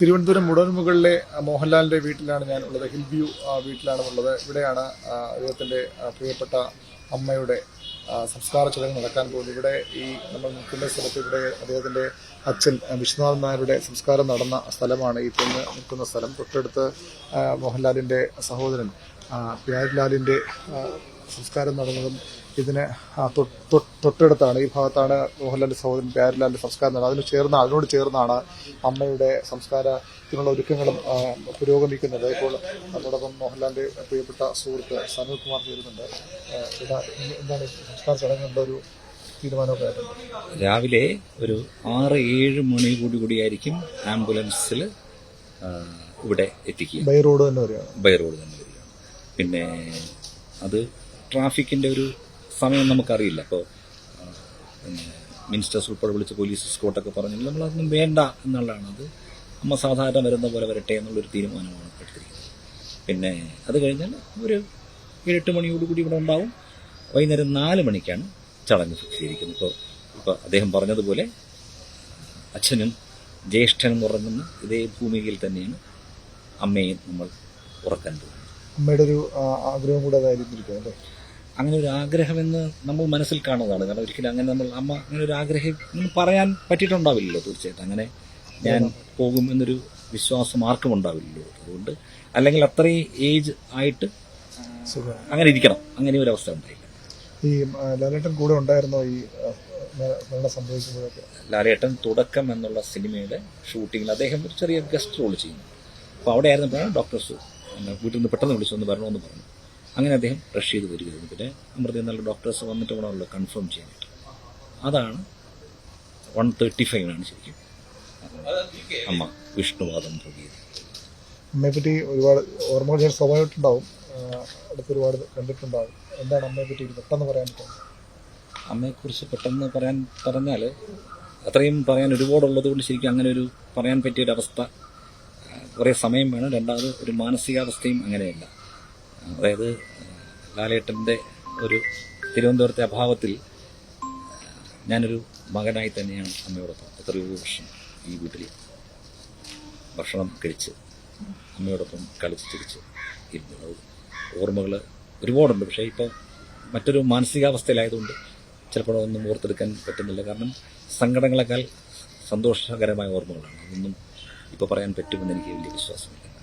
തിരുവനന്തപുരം മുടവൻമുകളിലെ മോഹൻലാലിന്റെ വീട്ടിലാണ് ഞാൻ ഉള്ളത്. ഹിൽ വ്യൂ വീട്ടിലാണ് ഉള്ളത്. ഇവിടെയാണ് അദ്ദേഹത്തിന്റെ പ്രിയപ്പെട്ട അമ്മയുടെ സംസ്കാര ചടങ്ങ് നടക്കാൻ പോകുന്നത്. ഇവിടെ ഈ നമ്മൾ നിൽക്കുന്ന സ്ഥലത്ത് ഇവിടെ അദ്ദേഹത്തിന്റെ അച്ഛൻ വിശ്വനാഥൻ നായരുടെ സംസ്കാരം നടന്ന സ്ഥലമാണ് ഈ തെങ്ങ് നിൽക്കുന്ന സ്ഥലം. തൊട്ടടുത്ത് മോഹൻലാലിന്റെ സഹോദരൻ പ്യാരിലാലിന്റെ സംസ്കാരം നടന്നതും ഇതിന് തൊട്ടടുത്താണ്. ഈ ഭാഗത്താണ് മോഹൻലാലിന്റെ സഹോദരൻ പ്യാരിലാലിന്റെ സംസ്കാരം നടന്നത്. അതിനോട് ചേർന്നാണ് അമ്മയുടെ സംസ്കാരത്തിനുള്ള ഒരുക്കങ്ങളും പുരോഗമിക്കുന്നത്. ഇപ്പോൾ അതോടൊപ്പം മോഹൻലാലിന്റെ പ്രിയപ്പെട്ട സുഹൃത്ത് സനൽകുമാർ ചേരുന്നുണ്ട്. എന്താണ് സംസ്കാര ചടങ്ങുകളുടെ ഒരു തീരുമാനമൊക്കെ ആയിട്ടുണ്ട്? രാവിലെ ഒരു 6-7 മണി കൂടിയായിരിക്കും ആംബുലൻസിൽ ഇവിടെ എത്തിക്കുക. ബൈ റോഡ് തന്നെ വരികയാണ്. പിന്നെ അത് ട്രാഫിക്കിന്റെ ഒരു സമയം നമുക്കറിയില്ല. അപ്പോൾ മിനിസ്റ്റേഴ്സ് ഉൾപ്പെടെ വിളിച്ച് പോലീസ് എസ്കോർട്ടൊക്കെ പറഞ്ഞെങ്കിൽ നമ്മളതൊന്നും വേണ്ട എന്നുള്ളതാണ്. അത് അമ്മ സാധാരണ വരുന്ന പോലെ വരട്ടെ എന്നുള്ളൊരു തീരുമാനമാണ് എടുത്തിരിക്കുന്നത്. പിന്നെ അത് കഴിഞ്ഞാൽ ഒരു 7-8 മണിയോടുകൂടി ഇവിടെ ഉണ്ടാവും. വൈകുന്നേരം 4 മണിക്കാണ് ചടങ്ങ് ഫിക്സ് ചെയ്തിരിക്കുന്നത്. ഇപ്പോൾ അദ്ദേഹം പറഞ്ഞതുപോലെ അച്ഛനും ജ്യേഷ്ഠനും ഉറങ്ങുന്ന ഇതേ ഭൂമികയിൽ തന്നെയാണ് അമ്മയും നമ്മൾ ഉറക്കാൻ പോകുന്നത്. അമ്മയുടെ ഒരു ആഗ്രഹം കൂടെ അതായിരിക്കും അല്ലേ? അങ്ങനെ ഒരു ആഗ്രഹമെന്ന് നമ്മൾ മനസ്സിൽ കാണുന്നതാണ്. കാരണം ഒരിക്കലും അങ്ങനെ അമ്മ അങ്ങനെ ഒരു ആഗ്രഹം പറയാൻ പറ്റിയിട്ടുണ്ടാവില്ലല്ലോ. തീർച്ചയായിട്ടും അങ്ങനെ ഞാൻ പോകും എന്നൊരു വിശ്വാസം ആർക്കും ഉണ്ടാവില്ലല്ലോ. അതുകൊണ്ട് അല്ലെങ്കിൽ അത്രയും ഏജ് ആയിട്ട് അങ്ങനെ ഇരിക്കണം, അങ്ങനെ ഒരു അവസ്ഥ ഉണ്ടായില്ല. ഈ ലാലേട്ടൻ കൂടെ ഉണ്ടായിരുന്നോ ഈ മരണം സംഭവിക്കുമ്പോഴൊക്കെ? ലാലേട്ടൻ തുടക്കം എന്നുള്ള സിനിമയുടെ ഷൂട്ടിങ്ങിൽ അദ്ദേഹം ഒരു ചെറിയ ഗസ്റ്റ് റോൾ ചെയ്യുന്നു. അപ്പോൾ അവിടെ ആയിരുന്നപ്പോഴാണ് ഡോക്ടേഴ്സ് വീട്ടിൽ നിന്ന് പെട്ടെന്ന് വിളിച്ചൊന്ന് വരണമെന്ന് പറഞ്ഞു. അങ്ങനെ അദ്ദേഹം റഷ് ചെയ്ത് വരികയായിരുന്നു. പിന്നെ അമൃത എന്നുള്ള ഡോക്ടേഴ്സ് വന്നിട്ട് വേണമല്ലോ കൺഫേം ചെയ്യാനായിട്ട്. അതാണ് 1:35 ശരിക്കും അമ്മ വിഷ്ണുവാദം പോകിയത്. അമ്മയെപ്പറ്റി ഒരുപാട് ഓർമ്മകൾ ഞാൻ സ്വാഭാവികമായിട്ടുണ്ടാവും, അടുത്തൊരുപാട് കണ്ടിട്ടുണ്ടാവും. എന്താണ് അമ്മയെപ്പറ്റി പെട്ടെന്ന് പറയാൻ പറ്റുന്നത്? അമ്മയെക്കുറിച്ച് പെട്ടെന്ന് പറഞ്ഞാൽ അത്രയും പറയാൻ ഒരുപാടുള്ളത് കൊണ്ട് ശരിക്കും അങ്ങനെ ഒരു പറയാൻ പറ്റിയൊരവസ്ഥ കുറേ സമയം വേണം. രണ്ടാമത് ഒരു മാനസികാവസ്ഥയും അങ്ങനെയല്ല. അതായത് ലാലേട്ടൻ്റെ ഒരു തിരുവനന്തപുരത്തെ അഭാവത്തിൽ ഞാനൊരു മകനായി തന്നെയാണ് അമ്മയോടൊപ്പം എത്രയോ വർഷം ഈ വീട്ടിൽ ഭക്ഷണം കഴിച്ച് അമ്മയോടൊപ്പം കളിച്ച് ചിരിച്ച് ഇരുന്നത്. ഓർമ്മകൾ ഒരുപാടുണ്ട്. പക്ഷേ ഇപ്പോൾ മറ്റൊരു മാനസികാവസ്ഥയിലായതുകൊണ്ട് ചിലപ്പോഴൊന്നും ഓർത്തെടുക്കാൻ പറ്റുന്നില്ല. കാരണം സങ്കടങ്ങളെക്കാൾ സന്തോഷകരമായ ഓർമ്മകളാണ്. അതൊന്നും ഇപ്പോൾ പറയാൻ പറ്റുമെന്ന് എനിക്ക് വലിയ വിശ്വാസമില്ല.